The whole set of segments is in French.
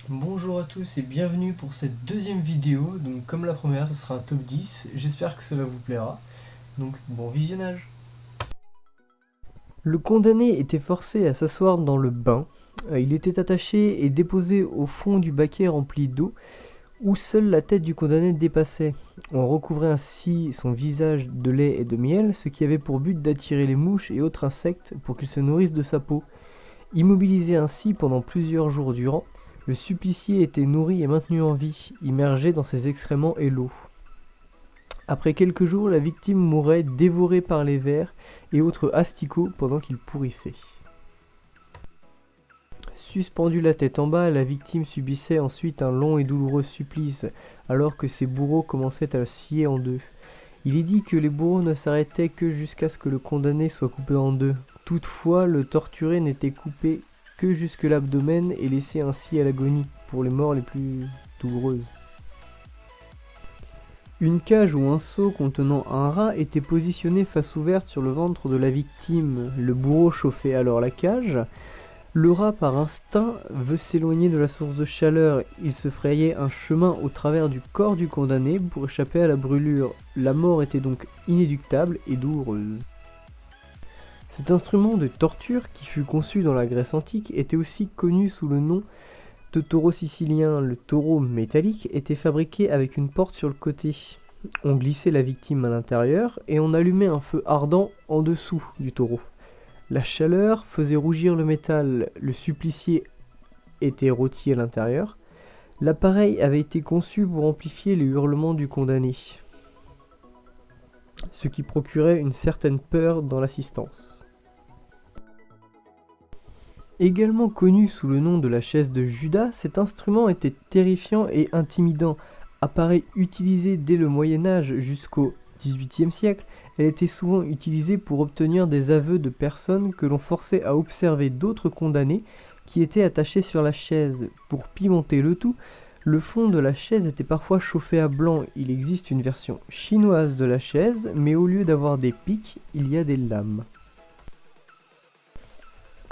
Bonjour à tous et bienvenue pour cette deuxième vidéo. Donc comme la première, ce sera un top 10. J'espère que cela vous plaira. Donc bon visionnage. Le condamné était forcé à s'asseoir dans le bain. Il était attaché et déposé au fond du baquet rempli d'eau où seule la tête du condamné dépassait. On recouvrait ainsi son visage de lait et de miel, ce qui avait pour but d'attirer les mouches et autres insectes pour qu'ils se nourrissent de sa peau. Immobilisé ainsi pendant plusieurs jours durant, le supplicié était nourri et maintenu en vie, immergé dans ses excréments et l'eau. Après quelques jours, la victime mourait dévorée par les vers et autres asticots pendant qu'il pourrissait. Suspendue la tête en bas, la victime subissait ensuite un long et douloureux supplice, alors que ses bourreaux commençaient à le scier en deux. Il est dit que les bourreaux ne s'arrêtaient que jusqu'à ce que le condamné soit coupé en deux. Toutefois, le torturé n'était coupé que jusque l'abdomen et laissé ainsi à l'agonie, pour les morts les plus douloureuses. Une cage ou un seau contenant un rat était positionné face ouverte sur le ventre de la victime. Le bourreau chauffait alors la cage. Le rat, par instinct, veut s'éloigner de la source de chaleur. Il se frayait un chemin au travers du corps du condamné pour échapper à la brûlure. La mort était donc inéluctable et douloureuse. Cet instrument de torture, qui fut conçu dans la Grèce antique, était aussi connu sous le nom de taureau sicilien. Le taureau métallique était fabriqué avec une porte sur le côté. On glissait la victime à l'intérieur et on allumait un feu ardent en dessous du taureau. La chaleur faisait rougir le métal, le supplicié était rôti à l'intérieur. L'appareil avait été conçu pour amplifier les hurlements du condamné, ce qui procurait une certaine peur dans l'assistance. Également connu sous le nom de la chaise de Judas, cet instrument était terrifiant et intimidant. Appareil utilisé dès le Moyen-Âge jusqu'au XVIIIe siècle, elle était souvent utilisée pour obtenir des aveux de personnes que l'on forçait à observer d'autres condamnés qui étaient attachés sur la chaise. Pour pimenter le tout, le fond de la chaise était parfois chauffé à blanc. Il existe une version chinoise de la chaise, mais au lieu d'avoir des pics, il y a des lames.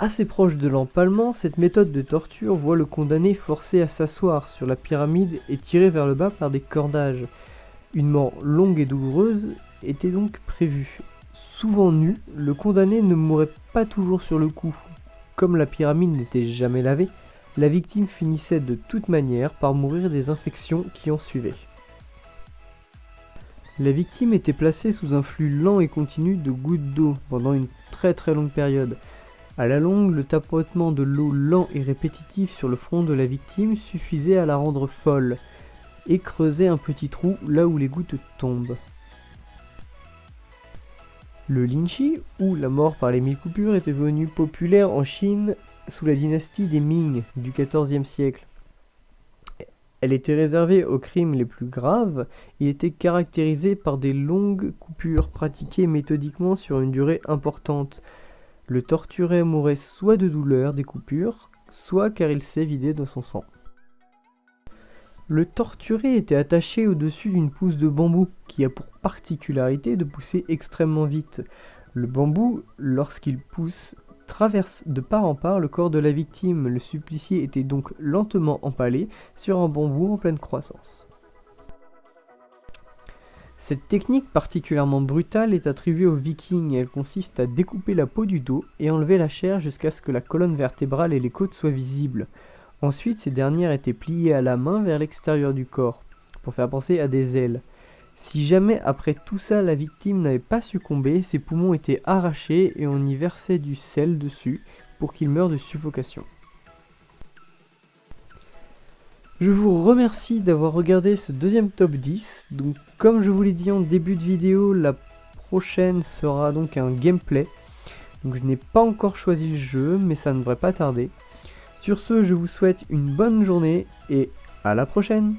Assez proche de l'empalement, cette méthode de torture voit le condamné forcé à s'asseoir sur la pyramide et tiré vers le bas par des cordages. Une mort longue et douloureuse était donc prévue. Souvent nu, le condamné ne mourait pas toujours sur le coup. Comme la pyramide n'était jamais lavée, la victime finissait de toute manière par mourir des infections qui en suivaient. La victime était placée sous un flux lent et continu de gouttes d'eau pendant une très longue période. À la longue, le tapotement de l'eau lent et répétitif sur le front de la victime suffisait à la rendre folle, et creusait un petit trou là où les gouttes tombent. Le lynchi, ou la mort par les 1000 coupures, est devenu populaire en Chine sous la dynastie des Ming du XIVe siècle. Elle était réservée aux crimes les plus graves et était caractérisée par des longues coupures pratiquées méthodiquement sur une durée importante. Le torturé mourait soit de douleur des coupures, soit car il s'est vidé de son sang. Le torturé était attaché au-dessus d'une pousse de bambou, qui a pour particularité de pousser extrêmement vite. Le bambou, lorsqu'il pousse, traverse de part en part le corps de la victime. Le supplicié était donc lentement empalé sur un bambou en pleine croissance. Cette technique particulièrement brutale est attribuée aux Vikings. Elle consiste à découper la peau du dos et enlever la chair jusqu'à ce que la colonne vertébrale et les côtes soient visibles. Ensuite, ces dernières étaient pliées à la main vers l'extérieur du corps, pour faire penser à des ailes. Si jamais après tout ça la victime n'avait pas succombé, ses poumons étaient arrachés et on y versait du sel dessus pour qu'il meure de suffocation. Je vous remercie d'avoir regardé ce deuxième top 10. Donc comme je vous l'ai dit en début de vidéo, la prochaine sera donc un gameplay. Donc je n'ai pas encore choisi le jeu, mais ça ne devrait pas tarder. Sur ce, je vous souhaite une bonne journée et à la prochaine!